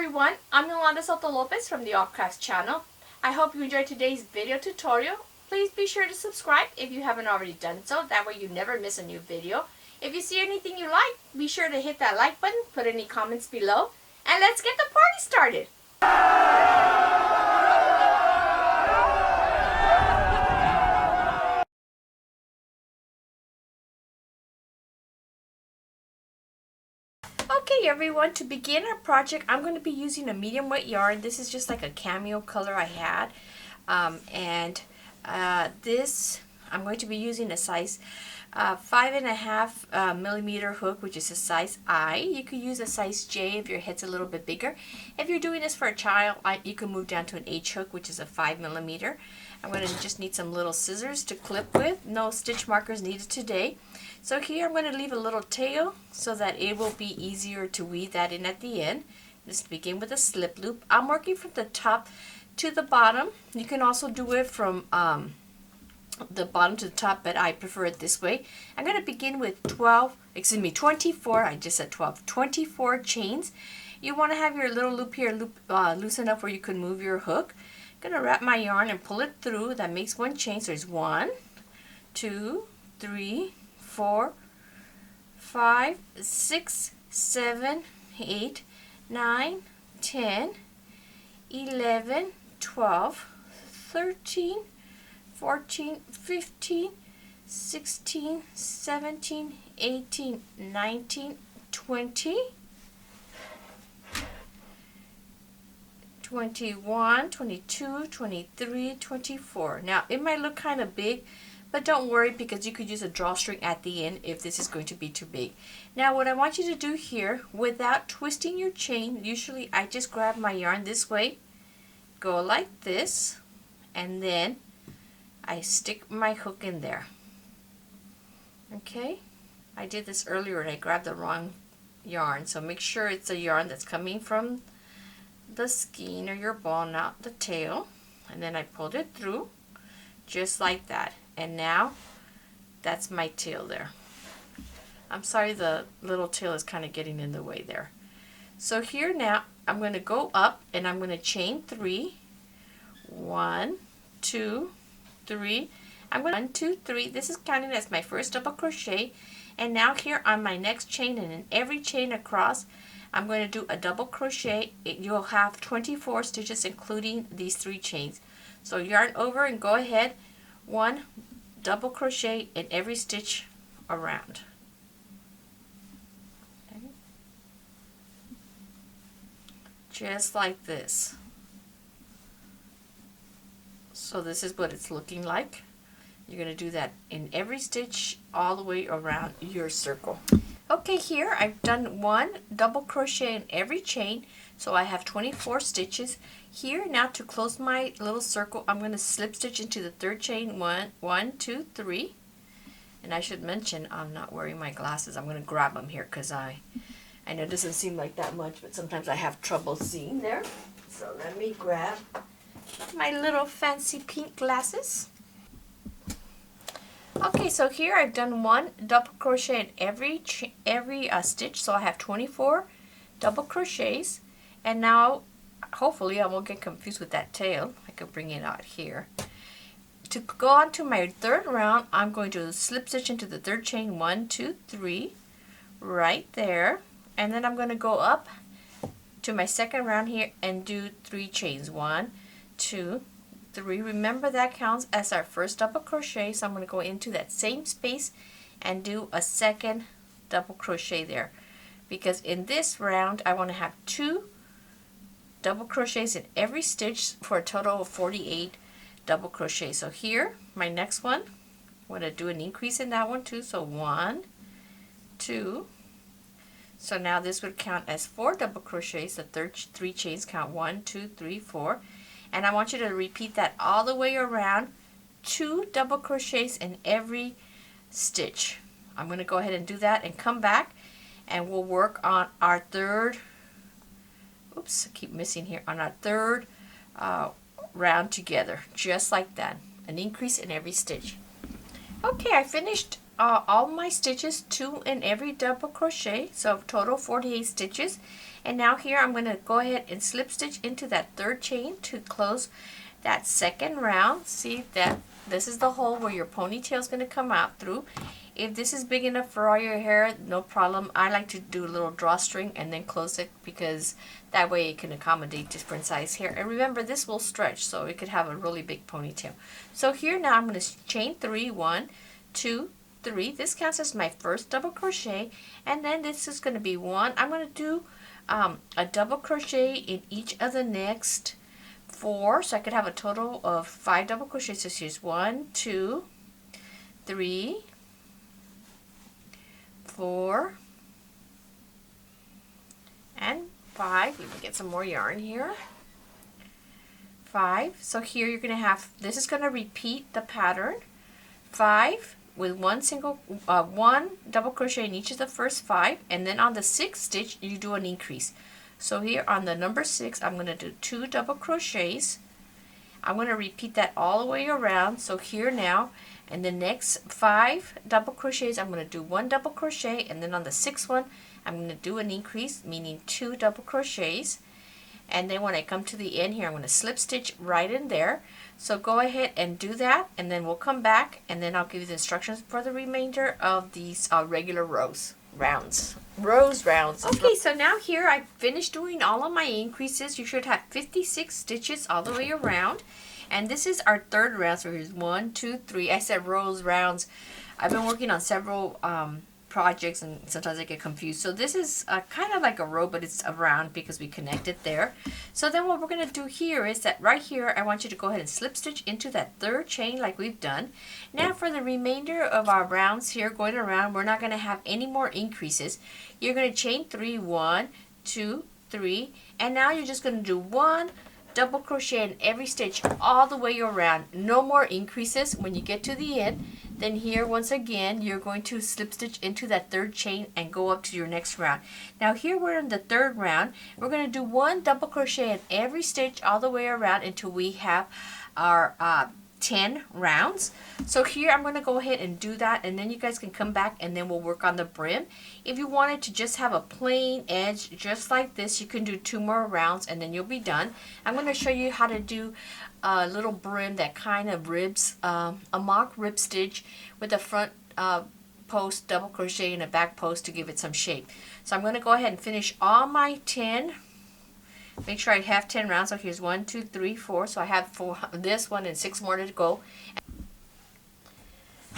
everyone, I'm Yolanda Soto Lopez from the Art Crafts channel. I hope you enjoyed today's video tutorial. Please be sure to subscribe if you haven't already done so. That way you never miss a new video. If you see anything you like, be sure to hit that like button, put any comments below, and let's get the party started. Okay everyone, to begin our project, I'm going to be using a medium weight yarn. This is just like a cameo color I had. This, I'm going to be using a size 5.5 millimeter hook, which is a size I. You could use a size J if your head's a little bit bigger. If you're doing this for a child, you can move down to an H hook, which is a 5 millimeter. I'm going to just need some little scissors to clip with. No stitch markers needed today. So here I'm going to leave a little tail so that it will be easier to weave that in at the end. Let's begin with a slip loop. I'm working from the top to the bottom. You can also do it from the bottom to the top, but I prefer it this way. I'm going to begin with 24, I just said 12, 24 chains. You want to have your little loop here loose enough where you can move your hook. I'm going to wrap my yarn and pull it through. That makes one chain. So there's 1, 2, 3, 4, 5, 6, 7, 8, 9, 10, 11, 12, 13, 14, 15, 16, 17, 18, 19, 20, 21, 22, 23, 24. Now it might look kind of big, but don't worry because you could use a drawstring at the end if this is going to be too big. Now what I want you to do here, without twisting your chain, usually I just grab my yarn this way, go like this, and then I stick my hook in there. Okay, I did this earlier and I grabbed the wrong yarn, so make sure it's a yarn that's coming from the skein or your ball, not the tail. And then I pulled it through just like that, and now that's my tail there. I'm sorry, the little tail is kind of getting in the way there. So here now I'm going to go up and I'm going to chain 3. 1, 2, 3. I'm going 1, 2, 3. This is counting as my first double crochet, and now here on my next chain, and in every chain across I'm going to do a double crochet. You'll have 24 stitches including these 3 chains. So yarn over and go ahead, 1 double crochet in every stitch around. Okay. Just like this. So this is what it's looking like. You're going to do that in every stitch all the way around your circle. Okay, here I've done 1 double crochet in every chain, so I have 24 stitches. Here now, to close my little circle, I'm going to slip stitch into the 3rd chain. 1, 2, 3. And I should mention I'm not wearing my glasses. I'm going to grab them here because I know it doesn't seem like that much, but sometimes I have trouble seeing there. So let me grab my little fancy pink glasses. Okay, so here I've done 1 double crochet in every stitch, so I have 24 double crochets. And now hopefully I won't get confused with that tail. I could bring it out here. To go on to my 3rd round, I'm going to slip stitch into the 3rd chain. 1, 2, 3, right there, and then I'm going to go up to my 2nd round here and do 3 chains. 1, 2, 3. Remember that counts as our first double crochet, so I'm going to go into that same space and do a 2nd double crochet there, because in this round I want to have 2 double crochets in every stitch for a total of 48 double crochets. So here, my next one, I'm going to do an increase in that one too. So 1, 2. So now this would count as 4 double crochets. The 3 chains count 1, 2, 3, 4. And I want you to repeat that all the way around. 2 double crochets in every stitch. I'm going to go ahead and do that and come back, and we'll work on our 3rd, oops, I keep missing here, on our 3rd round together, just like that, an increase in every stitch. Okay, I finished all my stitches, 2 in every double crochet, so total 48 stitches. And now here I'm going to go ahead and slip stitch into that third chain to close that second round. See that this is the hole where your ponytail is going to come out through. If this is big enough for all your hair, no problem. I like to do a little drawstring and then close it because that way it can accommodate different size hair. And remember, this will stretch, so it could have a really big ponytail. So here now I'm going to chain 3, 1, 2, 3. This counts as my first double crochet, and then this is going to be 1. I'm going to do a double crochet in each of the next 4, so I could have a total of 5 double crochets. So here's 1, 2, 3, 4, and 5. Let me get some more yarn here. 5. So here you're going to have, this is going to repeat the pattern. 5 with one double crochet in each of the first 5, and then on the 6th stitch you do an increase. So here on the number 6 I'm going to do 2 double crochets. I'm going to repeat that all the way around. So here now, and the next 5 double crochets I'm going to do 1 double crochet, and then on the 6th one I'm going to do an increase, meaning 2 double crochets. And then when I come to the end here, I'm going to slip stitch right in there. So go ahead and do that, and then we'll come back, and then I'll give you the instructions for the remainder of these regular rows. Rounds. Okay, so now here I've finished doing all of my increases. You should have 56 stitches all the way around. And this is our third round. So here's 1, 2, 3. I said rows, rounds. I've been working on several projects, and sometimes I get confused. So this is kind of like a row, but it's a round because we connected there. So then what we're going to do here is that right here I want you to go ahead and slip stitch into that third chain like we've done. Now for the remainder of our rounds here going around, we're not going to have any more increases. You're going to chain 3, 1, 2, 3, and now you're just going to do 1 double crochet in every stitch all the way around. No more increases. When you get to the end, then here once again you're going to slip stitch into that third chain and go up to your next round. Now here we're in the third round. We're going to do 1 double crochet in every stitch all the way around until we have our 10 rounds. So here I'm going to go ahead and do that, and then you guys can come back and then we'll work on the brim. If you wanted to just have a plain edge just like this, you can do 2 more rounds and then you'll be done. I'm going to show you how to do a little brim that kind of ribs, a mock rib stitch with a front post double crochet and a back post to give it some shape. So I'm going to go ahead and finish all my 10. Make sure I have 10 rounds. So here's 1, 2, 3, 4. So I have 4 this one and 6 more to go.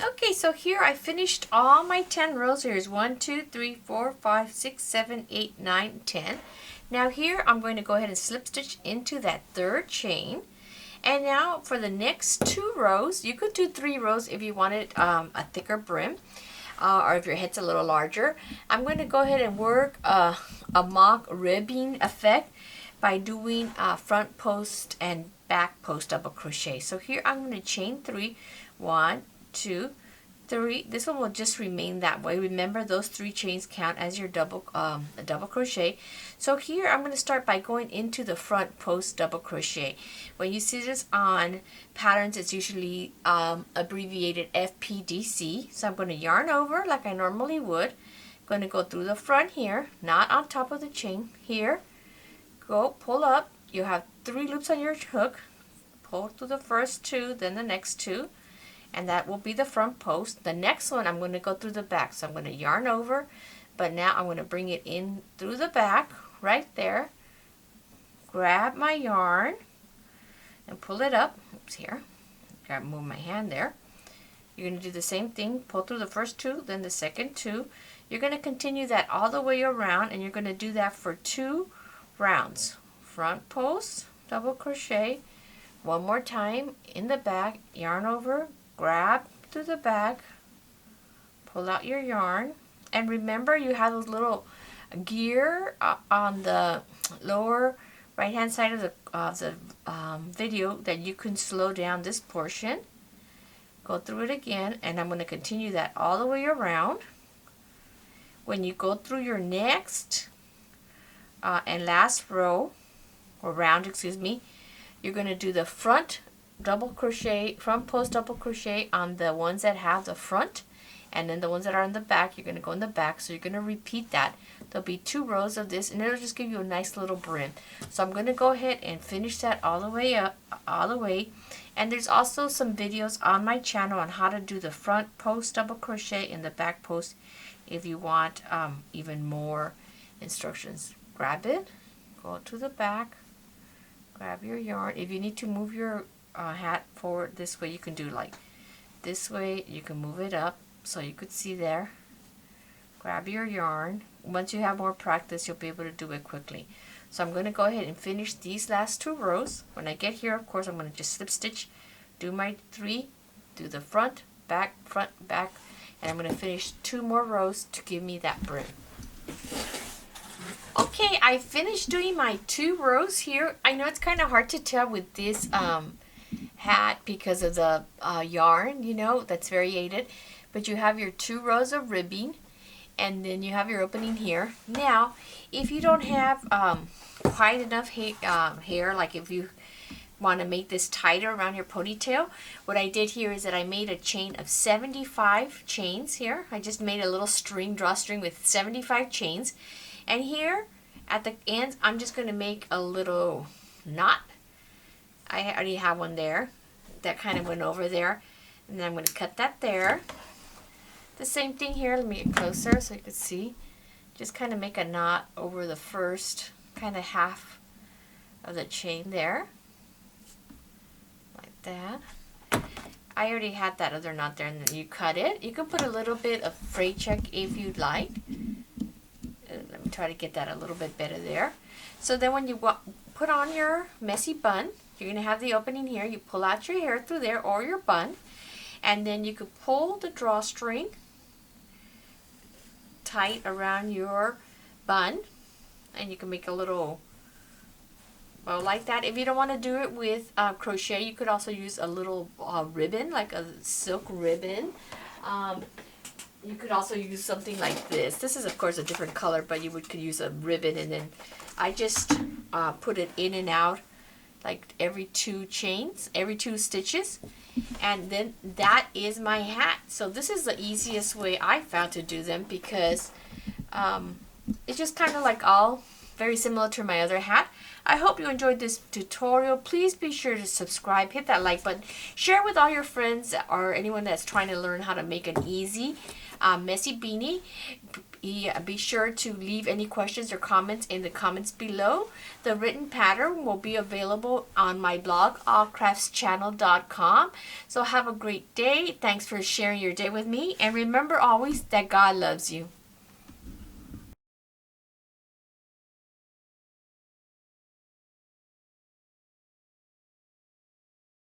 Okay, so here I finished all my 10 rows. Here's 1, 2, 3, 4, 5, 6, 7, 8, 9, 10. Now here I'm going to go ahead and slip stitch into that third chain. And now for the next 2 rows, you could do 3 rows if you wanted a thicker brim. Or if your head's a little larger. I'm going to go ahead and work a mock ribbing effect by doing front post and back post double crochet. So here I'm going to chain 3, 1, 2, 3. This one will just remain that way. Remember, those 3 chains count as your double crochet. So here I'm going to start by going into the front post double crochet. When you see this on patterns, it's usually abbreviated FPDC. So I'm going to yarn over like I normally would. I'm going to go through the front here, not on top of the chain. Here, go pull up. You have 3 loops on your hook. Pull through the first 2, then the next 2. And that will be the front post. The next one I'm going to go through the back. So I'm going to yarn over, but now I'm going to bring it in through the back right there. Grab my yarn and pull it up. Oops, here. Move my hand there. You're going to do the same thing. Pull through the first 2, then the second 2. You're going to continue that all the way around, and you're going to do that for 2 rounds. Front post, double crochet. One more time in the back, yarn over, grab through the back, pull out your yarn, and remember you have a little gear on the lower right hand side of the video that you can slow down this portion. Go through it again, and I'm going to continue that all the way around. When you go through your next and last row, or round, excuse me, you're going to do the front double crochet, front post double crochet on the ones that have the front, and then the ones that are in the back, you're going to go in the back. So you're going to repeat that. There'll be 2 rows of this, and it'll just give you a nice little brim. So I'm going to go ahead and finish that all the way up, all the way. And there's also some videos on my channel on how to do the front post double crochet and the back post if you want even more instructions. Grab it, go to the back, grab your yarn. If you need to move your hat forward this way, you can do like this way. You can move it up so you could see there. Grab your yarn. Once you have more practice, you'll be able to do it quickly. So I'm going to go ahead and finish these last 2 rows. When I get here, of course, I'm going to just slip stitch, do my 3, do the front, back, and I'm going to finish 2 more rows to give me that brim. Okay, I finished doing my 2 rows here. I know it's kind of hard to tell with this hat because of the yarn, you know, that's variated. But you have your 2 rows of ribbing, and then you have your opening here. Now, if you don't have quite enough hair, like if you want to make this tighter around your ponytail, what I did here is that I made a chain of 75 chains here. I just made a little string, drawstring with 75 chains. And here at the ends, I'm just going to make a little knot. I already have one there. That kind of went over there. And then I'm going to cut that there. The same thing here. Let me get closer so you can see. Just kind of make a knot over the first kind of half of the chain there. Like that. I already had that other knot there, and then you cut it. You can put a little bit of fray check if you'd like. Let me try to get that a little bit better there. So then when you put on your messy bun, you're going to have the opening here. You pull out your hair through there or your bun, and then you could pull the drawstring tight around your bun, and you can make a little bow like that. If you don't want to do it with crochet, you could also use a little ribbon, like a silk ribbon. You could also use something like this. This is of course a different color, but you could use a ribbon, and then I just put it in and out like every 2 chains, every 2 stitches, and then that is my hat. So this is the easiest way I found to do them, because it's just kind of like all very similar to my other hat. I hope you enjoyed this tutorial. Please be sure to subscribe, hit that like button, share with all your friends or anyone that's trying to learn how to make an easy messy beanie. Be sure to leave any questions or comments in the comments below. The written pattern will be available on my blog, allcraftschannel.com. So have a great day. Thanks for sharing your day with me, and remember always that God loves you.